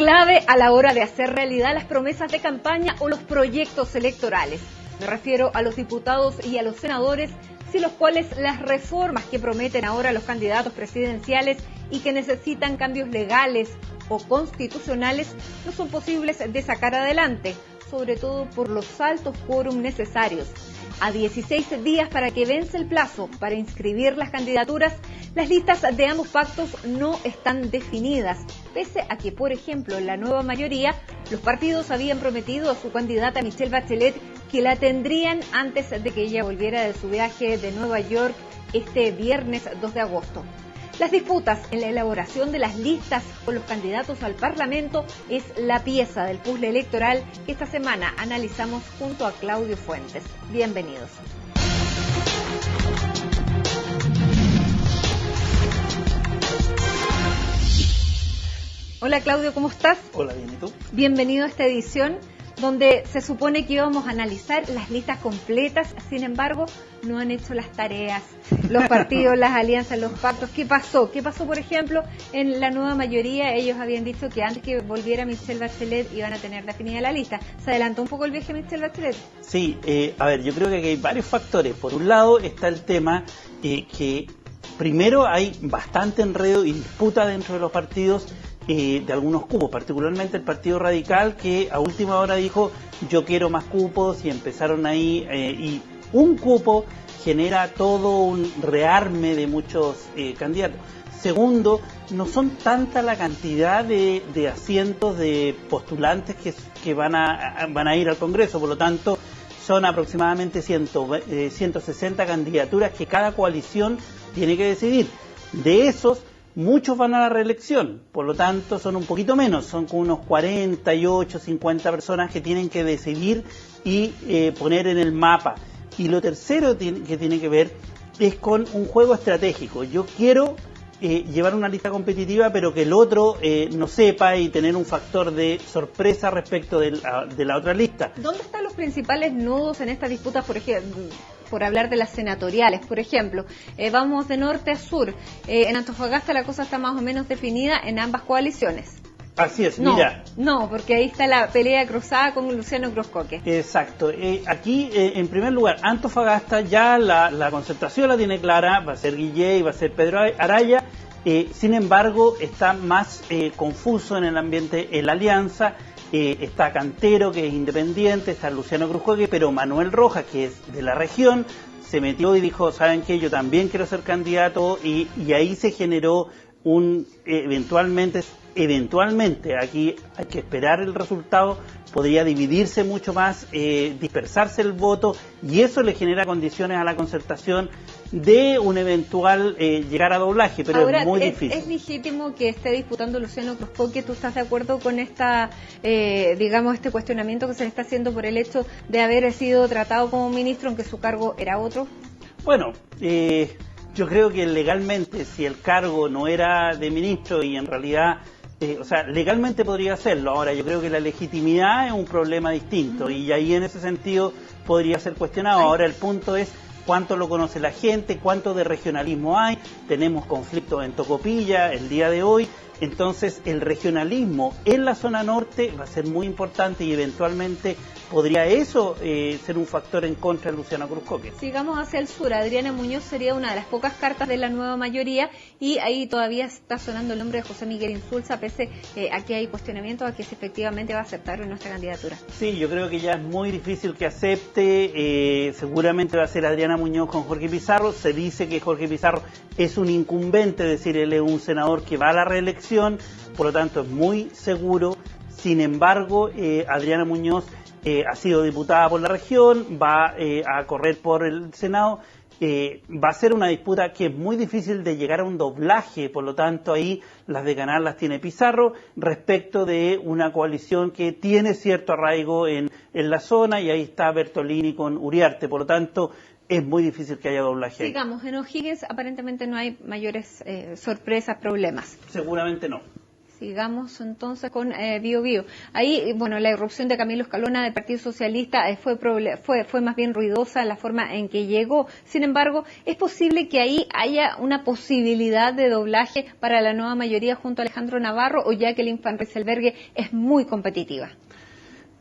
clave a la hora de hacer realidad las promesas de campaña o los proyectos electorales. Me refiero a los diputados y a los senadores, sin los cuales las reformas que prometen ahora los candidatos presidenciales y que necesitan cambios legales o constitucionales no son posibles de sacar adelante, sobre todo por los altos quórum necesarios. A 16 días para que vence el plazo para inscribir las candidaturas, las listas de ambos pactos no están definidas, pese a que, por ejemplo, en la nueva mayoría, los partidos habían prometido a su candidata Michelle Bachelet que la tendrían antes de que ella volviera de su viaje de Nueva York este viernes 2 de agosto. Las disputas en la elaboración de las listas con los candidatos al Parlamento es la pieza del puzzle electoral que esta semana analizamos junto a Claudio Fuentes. Bienvenidos. Hola Claudio, ¿cómo estás? Hola, bien, ¿y tú? Bienvenido a esta edición donde se supone que íbamos a analizar las listas completas, sin embargo, no han hecho las tareas, los partidos, las alianzas, los pactos. ¿Qué pasó? ¿Qué pasó, por ejemplo, en la nueva mayoría? Ellos habían dicho que antes que volviera Michelle Bachelet iban a tener definida la lista. ¿Se adelantó un poco el viaje de Michelle Bachelet? Sí, a ver, yo creo que aquí hay varios factores. Por un lado está el tema que primero hay bastante enredo y disputa dentro de los partidos de algunos cupos, particularmente el Partido Radical, que a última hora dijo yo quiero más cupos y empezaron ahí, y un cupo genera todo un rearme de muchos candidatos. Segundo, no son tanta la cantidad de asientos de postulantes que van a ir al Congreso, por lo tanto son aproximadamente 160 candidaturas que cada coalición tiene que decidir. De esos, muchos van a la reelección, por lo tanto son un poquito menos, son como unos 48, 50 personas que tienen que decidir y poner en el mapa. Y lo tercero que tiene que ver es con un juego estratégico. Yo quiero llevar una lista competitiva, pero que el otro no sepa y tener un factor de sorpresa respecto de la otra lista. ¿Dónde están los principales nudos en esta disputa, por ejemplo? Por hablar de las senatoriales, por ejemplo, vamos de norte a sur. En Antofagasta la cosa está más o menos definida en ambas coaliciones. Así es, no, mira. No, porque ahí está la pelea cruzada con Luciano Cruzcoque. Exacto. Aquí, en primer lugar, Antofagasta ya la concertación la tiene clara, va a ser Guillé y va a ser Pedro Araya. Sin embargo, está más confuso en el ambiente en la alianza. Está Cantero, que es independiente, está Luciano Cruzcoque, pero Manuel Rojas, que es de la región, se metió y dijo, ¿saben qué? Yo también quiero ser candidato, y ahí se generó eventualmente, aquí hay que esperar el resultado, podría dividirse mucho más, dispersarse el voto, y eso le genera condiciones a la concertación de un eventual llegar a doblaje, pero ahora, es muy difícil. ¿Es legítimo que esté disputando Luciano Cruzcoque? ¿Tú estás de acuerdo con esta, este cuestionamiento que se le está haciendo por el hecho de haber sido tratado como ministro, aunque su cargo era otro? Bueno, yo creo que legalmente, si el cargo no era de ministro y en realidad, legalmente podría hacerlo. Ahora, yo creo que la legitimidad es un problema distinto y ahí en ese sentido podría ser cuestionado. Ahora, el punto es cuánto lo conoce la gente, cuánto de regionalismo hay. Tenemos conflictos en Tocopilla el día de hoy. Entonces, el regionalismo en la zona norte va a ser muy importante y eventualmente podría eso ser un factor en contra de Luciano Cruzcoque. Sigamos hacia el sur. Adriana Muñoz sería una de las pocas cartas de la nueva mayoría y ahí todavía está sonando el nombre de José Miguel Insulza, pese a que hay cuestionamientos a que si efectivamente va a aceptar nuestra candidatura. Sí, yo creo que ya es muy difícil que acepte. Seguramente va a ser Adriana Muñoz con Jorge Pizarro. Se dice que Jorge Pizarro es un incumbente, es decir, él es un senador que va a la reelección, por lo tanto es muy seguro. Sin embargo, Adriana Muñoz ha sido diputada por la región, va a correr por el Senado, va a ser una disputa que es muy difícil de llegar a un doblaje, por lo tanto ahí las de ganar las tiene Pizarro respecto de una coalición que tiene cierto arraigo en la zona, y ahí está Bertolini con Uriarte, por lo tanto es muy difícil que haya doblaje. Digamos, en O'Higgins aparentemente no hay mayores sorpresas, problemas. Seguramente no. Sigamos entonces con Bio Bio. Ahí, bueno, la irrupción de Camilo Escalona del Partido Socialista fue más bien ruidosa la forma en que llegó. Sin embargo, es posible que ahí haya una posibilidad de doblaje para la nueva mayoría junto a Alejandro Navarro, o Jacqueline Van Rysselberghe es muy competitiva.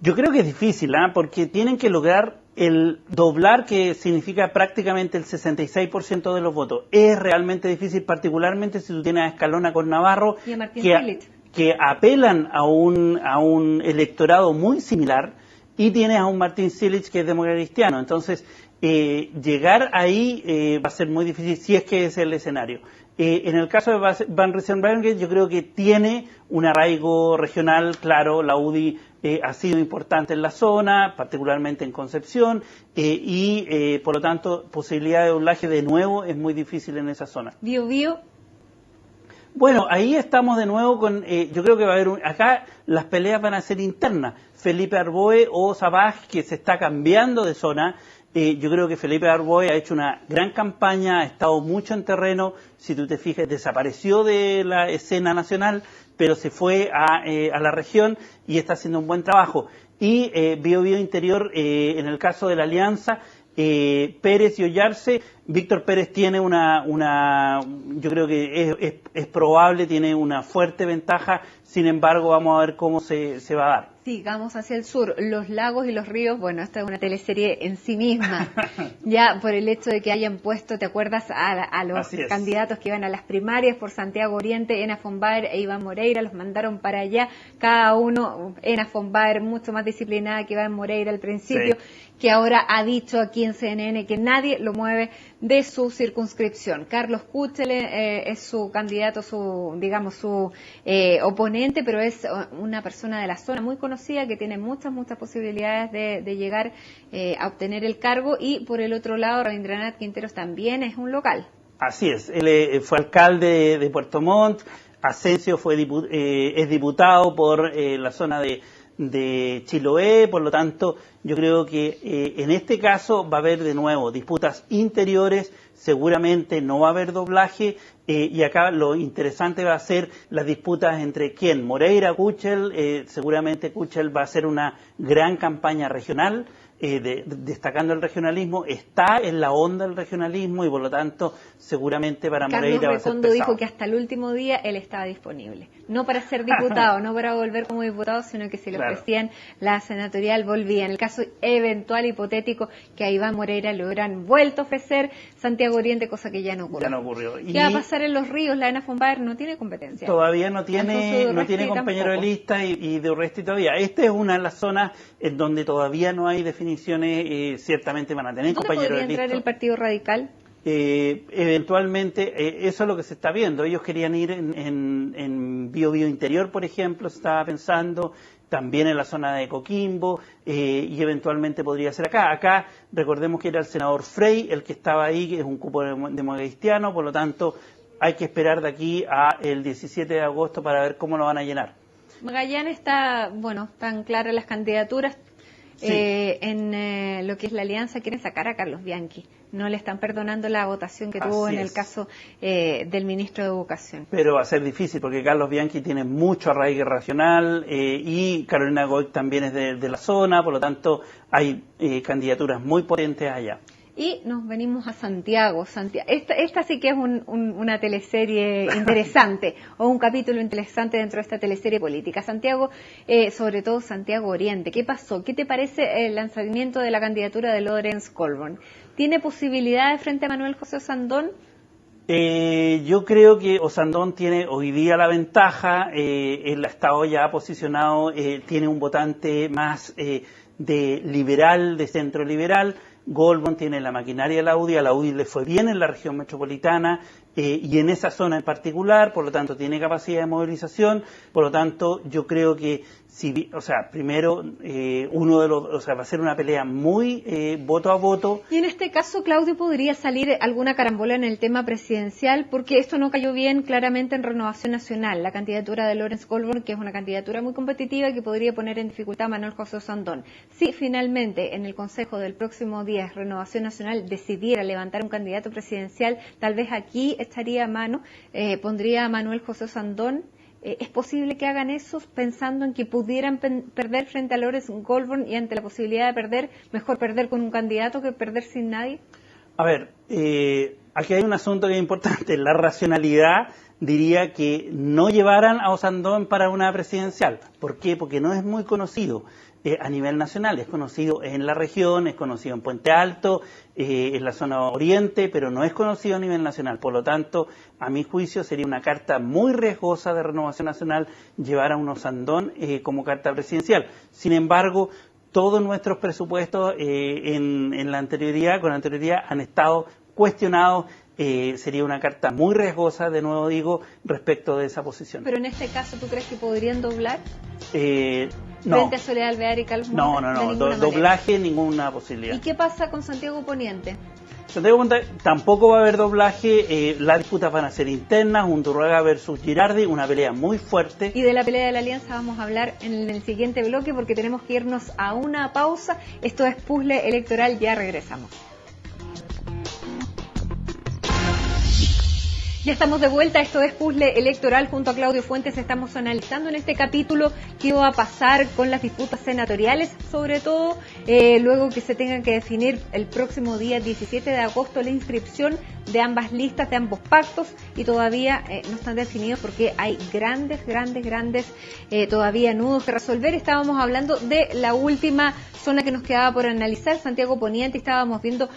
Yo creo que es difícil, porque tienen que lograr el doblar, que significa prácticamente el 66% de los votos. Es realmente difícil, particularmente si tú tienes a Escalona con Navarro, y a Martín que apelan a un electorado muy similar, y tienes a un Martín Silich que es democratiano. Entonces, llegar ahí va a ser muy difícil si es que es el escenario. En el caso de Van Rysselberghe, yo creo que tiene un arraigo regional, claro. La UDI ha sido importante en la zona, particularmente en Concepción, y por lo tanto, posibilidad de doblaje de nuevo es muy difícil en esa zona. Bio Bio. Bueno, ahí estamos de nuevo con, yo creo que va a haber, acá las peleas van a ser internas. Felipe Arboe o Sabaj, que se está cambiando de zona. Yo creo que Felipe Arboe ha hecho una gran campaña, ha estado mucho en terreno. Si tú te fijas, desapareció de la escena nacional, pero se fue a la región y está haciendo un buen trabajo. Y Bio Bio Interior, en el caso de la alianza, Pérez y Ollarse, Víctor Pérez tiene yo creo que es probable, tiene una fuerte ventaja. Sin embargo, vamos a ver cómo se va a dar. Sigamos hacia el sur, los lagos y los ríos. Bueno, esta es una teleserie en sí misma, ya por el hecho de que hayan puesto, ¿te acuerdas?, a los candidatos que iban a las primarias por Santiago Oriente, Ena von Baer e Iván Moreira, los mandaron para allá, cada uno, Ena von Baer mucho más disciplinada que Iván Moreira al principio, que ahora ha dicho aquí en CNN que nadie lo mueve de su circunscripción. Carlos Kuchele es su candidato, su oponente, pero es una persona de la zona muy conocida, que tiene muchas posibilidades de llegar a obtener el cargo. Y por el otro lado, Rabindranath Quinteros también es un local. Así es, él fue alcalde de Puerto Montt. Asensio es diputado por la zona de Chiloé. Por lo tanto, yo creo que en este caso va a haber de nuevo disputas interiores. Seguramente no va a haber doblaje, y acá lo interesante va a ser las disputas entre quién, Moreira, Kuchel. Seguramente Kuchel va a hacer una gran campaña regional, destacando el regionalismo. Está en la onda del regionalismo y por lo tanto seguramente para Moreira va a ser pesado. Carlos Recondo dijo que hasta el último día él estaba disponible, no para ser diputado, no para volver como diputado, sino que si le ofrecían la senatorial volvía. En el caso eventual hipotético que a Iván Moreira le hubieran vuelto a ofrecer Santiago Oriente, cosa que ya no ocurrió. ¿Qué va a pasar en los ríos? La Ena von Baer no tiene competencia. Todavía no tiene compañero de lista, y de Urresti todavía. Esta es una de las zonas en donde todavía no hay definiciones. Ciertamente van a tener compañero de lista. ¿Dónde podría entrar el Partido Radical? Eventualmente, eso es lo que se está viendo. Ellos querían ir en Bio Bio Interior, por ejemplo, se estaba pensando, también en la zona de Coquimbo, y eventualmente podría ser acá. Acá, recordemos que era el senador Frey el que estaba ahí, que es un cupo democristiano, por lo tanto, hay que esperar de aquí a el 17 de agosto para ver cómo lo van a llenar. Magallanes están claras las candidaturas. En lo que es la alianza quieren sacar a Carlos Bianchi, no le están perdonando la votación que tuvo en el caso del ministro de Educación. Pero va a ser difícil porque Carlos Bianchi tiene mucho arraigo regional, y Carolina Goic también es de la zona, por lo tanto hay candidaturas muy potentes allá. Y nos venimos a Santiago. Esta sí que es una teleserie interesante, o un capítulo interesante dentro de esta teleserie política. Santiago, sobre todo Santiago Oriente. ¿Qué pasó? ¿Qué te parece el lanzamiento de la candidatura de Lawrence Coburn? ¿Tiene posibilidades frente a Manuel José Osandón? Yo creo que Osandón tiene hoy día la ventaja. Él ha estado ya posicionado, tiene un votante más de liberal, de centro liberal. Goldman tiene la maquinaria de la UDI, a la UDI le fue bien en la región metropolitana, y en esa zona en particular, por lo tanto tiene capacidad de movilización. Por lo tanto yo creo que primero va a ser una pelea muy voto a voto. Y en este caso, Claudio, podría salir alguna carambola en el tema presidencial, porque esto no cayó bien claramente en Renovación Nacional, la candidatura de Lawrence Coburn, que es una candidatura muy competitiva y que podría poner en dificultad a Manuel José Osandón. Si finalmente en el Consejo del próximo día Renovación Nacional decidiera levantar un candidato presidencial, tal vez aquí estaría a mano, pondría a Manuel José Osandón ¿Es posible que hagan eso pensando en que pudieran perder frente a Lawrence Goldborn y ante la posibilidad de perder, mejor perder con un candidato que perder sin nadie? A ver, aquí hay un asunto que es importante. La racionalidad diría que no llevaran a Osandón para una presidencial. ¿Por qué? Porque no es muy conocido a nivel nacional. Es conocido en la región, es conocido en Puente Alto, en la zona oriente, pero no es conocido a nivel nacional. Por lo tanto, a mi juicio, sería una carta muy riesgosa de Renovación Nacional llevar a un Osandón como carta presidencial. Sin embargo, todos nuestros presupuestos con anterioridad han estado cuestionados. Sería una carta muy riesgosa, de nuevo digo, respecto de esa posición. Pero en este caso, ¿tú crees que podrían doblar? No. Frente a Soledad Alvear y Carlos Montes. No. Doblaje, ninguna posibilidad. ¿Y qué pasa con Santiago Poniente? Santiago Poniente tampoco va a haber doblaje. Las disputas van a ser internas, Undurraga versus Girardi, una pelea muy fuerte. Y de la pelea de la alianza vamos a hablar en el siguiente bloque porque tenemos que irnos a una pausa. Esto es Puzzle Electoral, ya regresamos. Ya estamos de vuelta, esto es Puzzle Electoral junto a Claudio Fuentes. Estamos analizando en este capítulo qué va a pasar con las disputas senatoriales, sobre todo luego que se tengan que definir el próximo día 17 de agosto la inscripción de ambas listas, de ambos pactos, y todavía no están definidos porque hay grandes todavía nudos que resolver. Estábamos hablando de la última zona que nos quedaba por analizar, Santiago Poniente. Estábamos viendo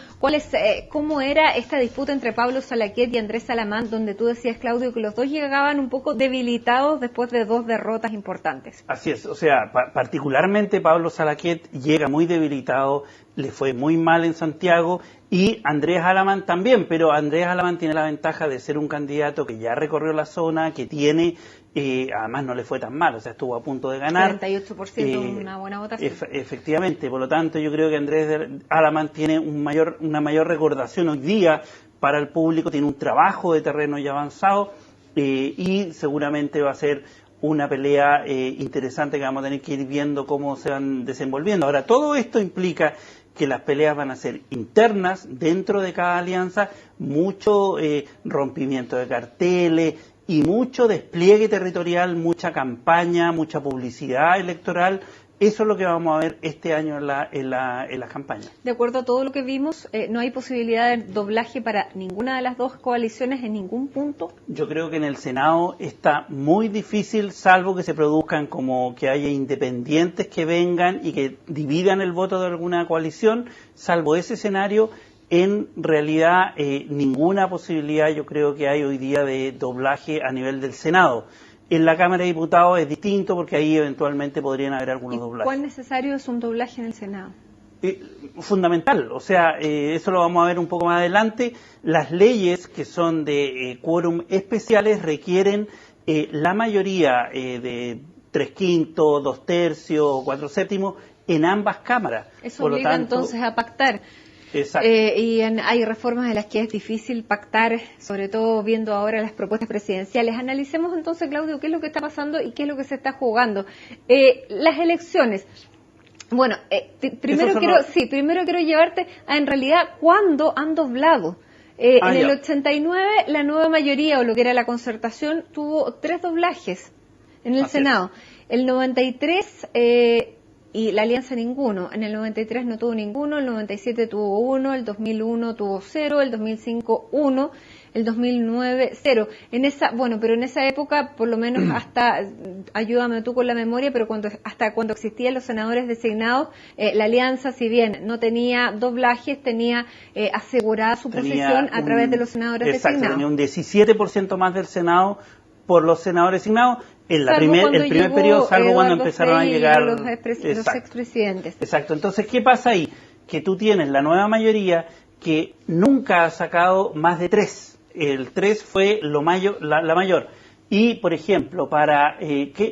cómo era esta disputa entre Pablo Salaquet y Andrés Salamán, donde tú decías, Claudio, que los dos llegaban un poco debilitados después de dos derrotas importantes. Así es, o sea, particularmente Pablo Salaquet llega muy debilitado, le fue muy mal en Santiago, y Andrés Alamán también, pero Andrés Alamán tiene la ventaja de ser un candidato que ya recorrió la zona, que tiene, además no le fue tan mal, o sea, estuvo a punto de ganar. 48%, una buena votación. Efectivamente, por lo tanto yo creo que Andrés Alamán tiene una mayor recordación hoy día para el público, tiene un trabajo de terreno ya avanzado, y seguramente va a ser una pelea interesante que vamos a tener que ir viendo cómo se van desenvolviendo. Ahora, todo esto implica que las peleas van a ser internas dentro de cada alianza, mucho rompimiento de carteles y mucho despliegue territorial, mucha campaña, mucha publicidad electoral. Eso es lo que vamos a ver este año en las campañas. De acuerdo a todo lo que vimos, no hay posibilidad de doblaje para ninguna de las dos coaliciones en ningún punto. Yo creo que en el Senado está muy difícil, salvo que se produzcan como que haya independientes que vengan y que dividan el voto de alguna coalición. Salvo ese escenario, en realidad ninguna posibilidad yo creo que hay hoy día de doblaje a nivel del Senado. En la Cámara de Diputados es distinto porque ahí eventualmente podrían haber algunos doblajes. ¿Cuán necesario es un doblaje en el Senado? Fundamental, o sea, eso lo vamos a ver un poco más adelante. Las leyes que son de quórum especiales requieren la mayoría de 3/5, 2/3 o 4/7 en ambas cámaras. Eso obliga entonces a pactar. Exacto. Hay reformas de las que es difícil pactar, sobre todo viendo ahora las propuestas presidenciales. Analicemos entonces, Claudio, qué es lo que está pasando y qué es lo que se está jugando. Las elecciones. Bueno, primero quiero llevarte a, en realidad, cuándo han doblado. En el 89, la nueva mayoría, o lo que era la concertación, tuvo 3 doblajes en el Senado. El 93... y la alianza ninguno. En el 93 no tuvo ninguno, el 97 tuvo 1, el 2001 tuvo 0, el 2005 1, el 2009 0. Pero en esa época, por lo menos hasta, ayúdame tú con la memoria, pero hasta cuando existían los senadores designados, la alianza, si bien no tenía doblajes, tenía asegurada su posición a través de los senadores designados. Exacto, tenía un 17% más del Senado por los senadores designados. El primer periodo, salvo cuando empezaron a llegar los expresidentes. Exacto. Entonces, ¿qué pasa ahí? Que tú tienes la nueva mayoría que nunca ha sacado más de 3. El 3 fue la mayor. Y, por ejemplo,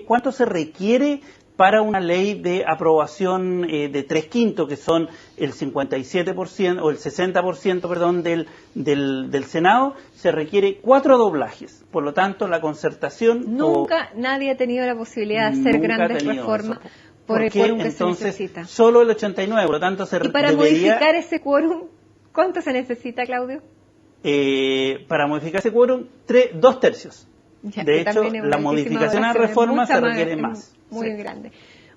¿cuánto se requiere para una ley de aprobación de 3/5, que son el 57% o el 60%, perdón, del Senado? Se requiere 4 doblajes. Por lo tanto, la concertación... Nadie ha tenido la posibilidad de hacer grandes reformas por el quórum que se necesita. Solo el 89, por lo tanto ¿Y para modificar ese quórum, cuánto se necesita, Claudio? Para modificar ese quórum, 2/3. Ya, de hecho, la modificación a reforma se requiere más. Muy grande.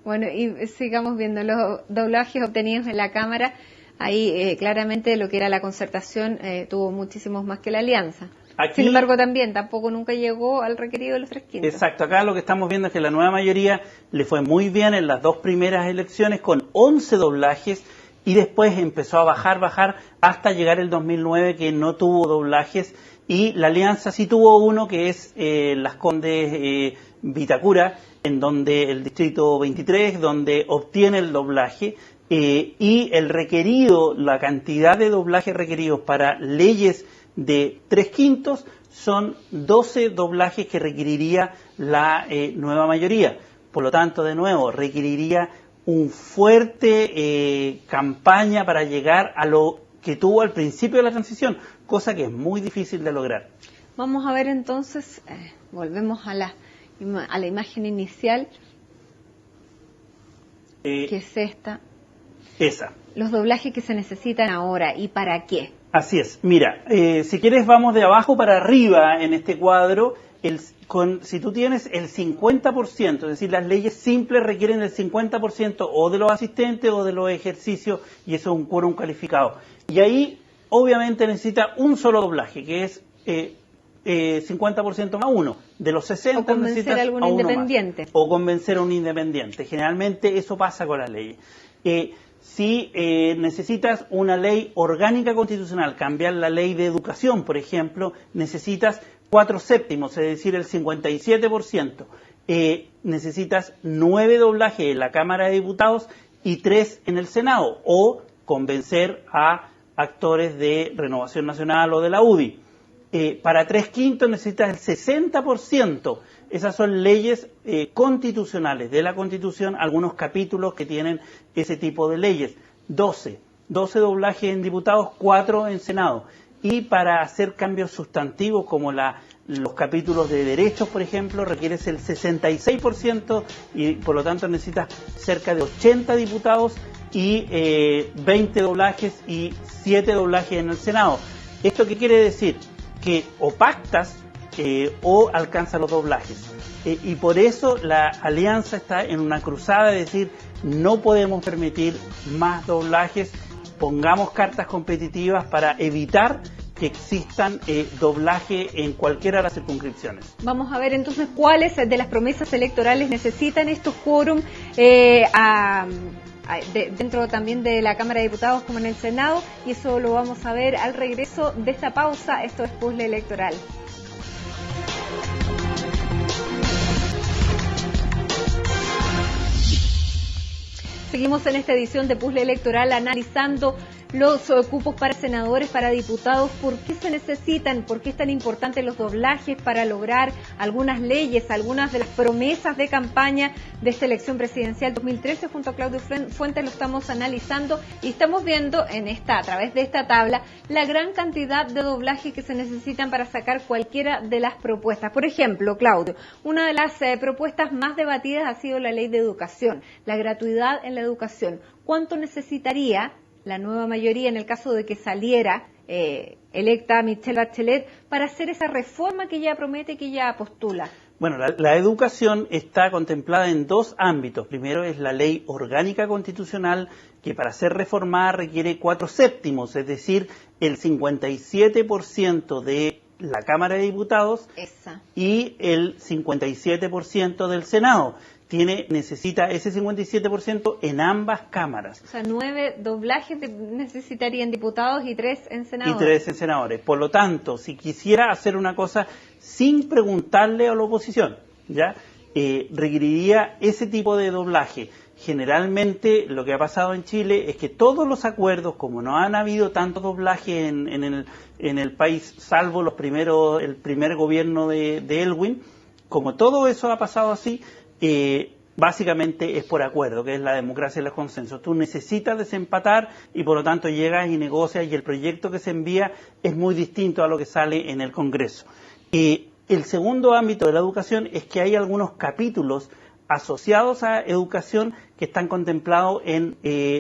Bueno, y sigamos viendo los doblajes obtenidos en la Cámara. Ahí claramente lo que era la concertación tuvo muchísimos más que la alianza. Aquí, sin embargo, también tampoco nunca llegó al requerido de los 3/5. Exacto, acá lo que estamos viendo es que la nueva mayoría le fue muy bien en las dos primeras elecciones con 11 doblajes y después empezó a bajar hasta llegar el 2009 que no tuvo doblajes y la alianza sí tuvo uno que es Las Condes Vitacura, en donde el distrito 23, donde obtiene el doblaje y el requerido, la cantidad de doblajes requeridos para leyes de 3/5 son 12 doblajes que requeriría la nueva mayoría. Por lo tanto, de nuevo, requeriría un fuerte campaña para llegar a lo que tuvo al principio de la transición, cosa que es muy difícil de lograr. Vamos a ver entonces, volvemos a la imagen inicial, que es esta. Esa. Los doblajes que se necesitan ahora y para qué. Así es. Mira, si quieres vamos de abajo para arriba en este cuadro. Si tú tienes el 50%, es decir, las leyes simples requieren el 50% o de los asistentes o de los ejercicios y eso es un quórum calificado. Y ahí obviamente necesita un solo doblaje, que es 50% más uno. De los 60 o convencer necesitas a algún a uno independiente. más. O convencer a un independiente. Generalmente eso pasa con las leyes. Si necesitas una ley orgánica constitucional, cambiar la ley de educación, por ejemplo, necesitas 4/7, es decir, el 57%. Necesitas 9 doblajes en la Cámara de Diputados y 3 en el Senado, o convencer a actores de Renovación Nacional o de la UDI. Para 3/5 necesitas el 60%. Esas son leyes constitucionales de la Constitución, algunos capítulos que tienen ese tipo de leyes. 12 doblajes en diputados, 4 en Senado. Y para hacer cambios sustantivos como los capítulos de derechos, por ejemplo, requieres el 66% y por lo tanto necesitas cerca de 80 diputados y 20 doblajes y 7 doblajes en el Senado. ¿Esto qué quiere decir? Que o pactas o alcanza los doblajes. Y por eso la alianza está en una cruzada de decir no podemos permitir más doblajes, pongamos cartas competitivas para evitar que existan doblaje en cualquiera de las circunscripciones. Vamos a ver entonces cuáles de las promesas electorales necesitan estos quórum dentro también de la Cámara de Diputados como en el Senado, y eso lo vamos a ver al regreso de esta pausa. Esto es Puzzle Electoral. Seguimos en esta edición de Puzzle Electoral analizando los cupos para senadores, para diputados, por qué se necesitan, por qué es tan importante los doblajes para lograr algunas leyes, algunas de las promesas de campaña de esta elección presidencial 2013. Junto a Claudio Fuentes lo estamos analizando y estamos viendo a través de esta tabla la gran cantidad de doblajes que se necesitan para sacar cualquiera de las propuestas. Por ejemplo, Claudio, una de las propuestas más debatidas ha sido la ley de educación, la gratuidad en la educación. ¿Cuánto necesitaría la nueva mayoría, en el caso de que saliera electa Michelle Bachelet, para hacer esa reforma que ella promete, que ella postula? Bueno, la educación está contemplada en dos ámbitos. Primero es la ley orgánica constitucional, que para ser reformada requiere 4/7, es decir, el 57% de la Cámara de Diputados y el 57% del Senado. Necesita ese 57% en ambas cámaras. O sea, 9 doblajes necesitarían diputados y 3 en senadores. Y 3 en senadores. Por lo tanto, si quisiera hacer una cosa sin preguntarle a la oposición, ¿ya? Requeriría ese tipo de doblaje. Generalmente lo que ha pasado en Chile es que todos los acuerdos, como no han habido tanto doblaje en el país, salvo el primer gobierno de Elwin, como todo eso ha pasado así, básicamente es por acuerdo, que es la democracia y los consensos. Tú necesitas desempatar y por lo tanto llegas y negocias y el proyecto que se envía es muy distinto a lo que sale en el Congreso. El segundo ámbito de la educación es que hay algunos capítulos asociados a educación que están contemplados en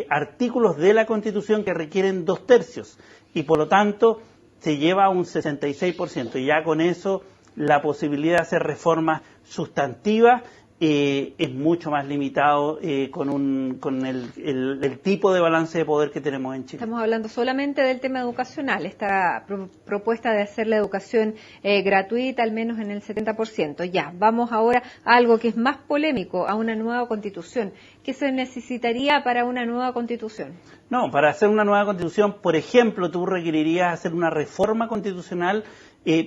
artículos de la Constitución que requieren 2/3 y por lo tanto se lleva a un 66% y ya con eso la posibilidad de hacer reformas sustantivas es mucho más limitado con el tipo de balance de poder que tenemos en Chile. Estamos hablando solamente del tema educacional, esta propuesta de hacer la educación gratuita, al menos en el 70%. Ya, vamos ahora a algo que es más polémico, a una nueva constitución. ¿Qué se necesitaría para una nueva constitución? No, para hacer una nueva constitución, por ejemplo, tú requerirías hacer una reforma constitucional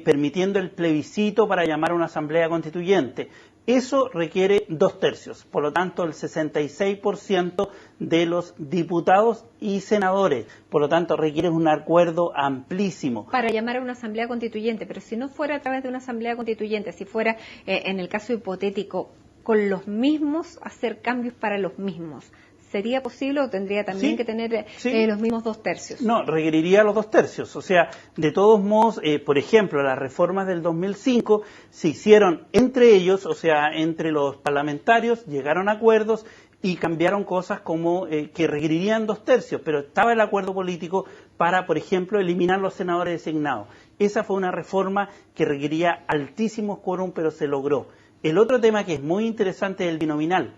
permitiendo el plebiscito para llamar a una asamblea constituyente. Eso requiere 2/3, por lo tanto el 66% de los diputados y senadores, por lo tanto requiere un acuerdo amplísimo. Para llamar a una asamblea constituyente, pero si no fuera a través de una asamblea constituyente, si fuera en el caso hipotético, con los mismos, hacer cambios para los mismos, ¿sería posible o tendría también que tener los mismos 2/3? No, requeriría los 2/3. O sea, de todos modos, por ejemplo, las reformas del 2005 se hicieron entre ellos, o sea, entre los parlamentarios, llegaron a acuerdos y cambiaron cosas como que requerirían 2/3, pero estaba el acuerdo político para, por ejemplo, eliminar los senadores designados. Esa fue una reforma que requería altísimos quórum, pero se logró. El otro tema que es muy interesante es el binominal.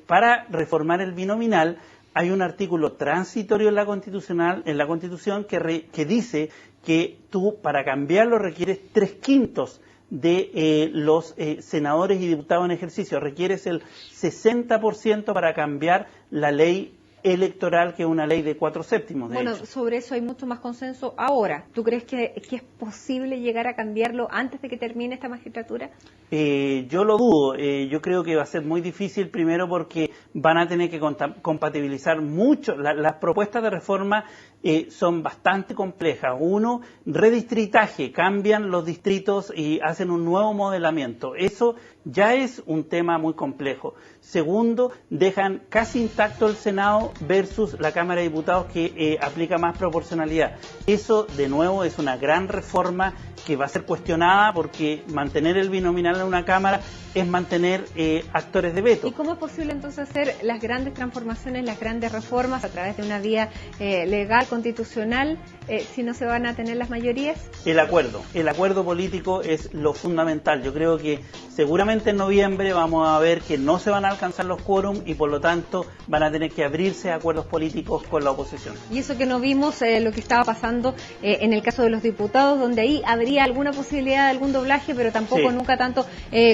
Para reformar el binominal hay un artículo transitorio en la Constitución que dice que tú para cambiarlo requieres 3/5 de los senadores y diputados en ejercicio, requieres el 60% para cambiar la ley electoral, que es una ley de 4/7. Bueno, sobre eso hay mucho más consenso ahora. ¿Tú crees que es posible llegar a cambiarlo antes de que termine esta magistratura? Yo lo dudo. Yo creo que va a ser muy difícil, primero porque van a tener que compatibilizar mucho. Las propuestas de reforma son bastante complejas. Uno, redistritaje, cambian los distritos y hacen un nuevo modelamiento. Eso ya es un tema muy complejo. Segundo, dejan casi intacto el Senado versus la Cámara de Diputados, que aplica más proporcionalidad. Eso, de nuevo, es una gran reforma que va a ser cuestionada, porque mantener el binominal en una Cámara es mantener actores de veto. ¿Y cómo es posible entonces hacer las grandes transformaciones, las grandes reformas a través de una vía legal, constitucional, si no se van a tener las mayorías? El acuerdo político es lo fundamental. Yo creo que seguramente en noviembre vamos a ver que no se van a alcanzar los quórum y por lo tanto van a tener que abrirse acuerdos políticos con la oposición. Y eso que no vimos, lo que estaba pasando en el caso de los diputados, donde ahí habría alguna posibilidad de algún doblaje, pero tampoco nunca tanto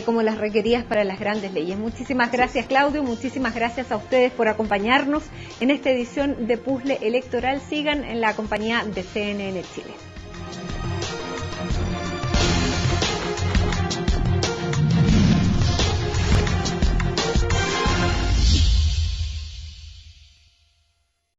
como las requeridas para las grandes leyes. Muchísimas gracias, Claudio, muchísimas gracias a ustedes por acompañarnos en esta edición de Puzzle Electoral. Sigan en la compañía de CNN Chile.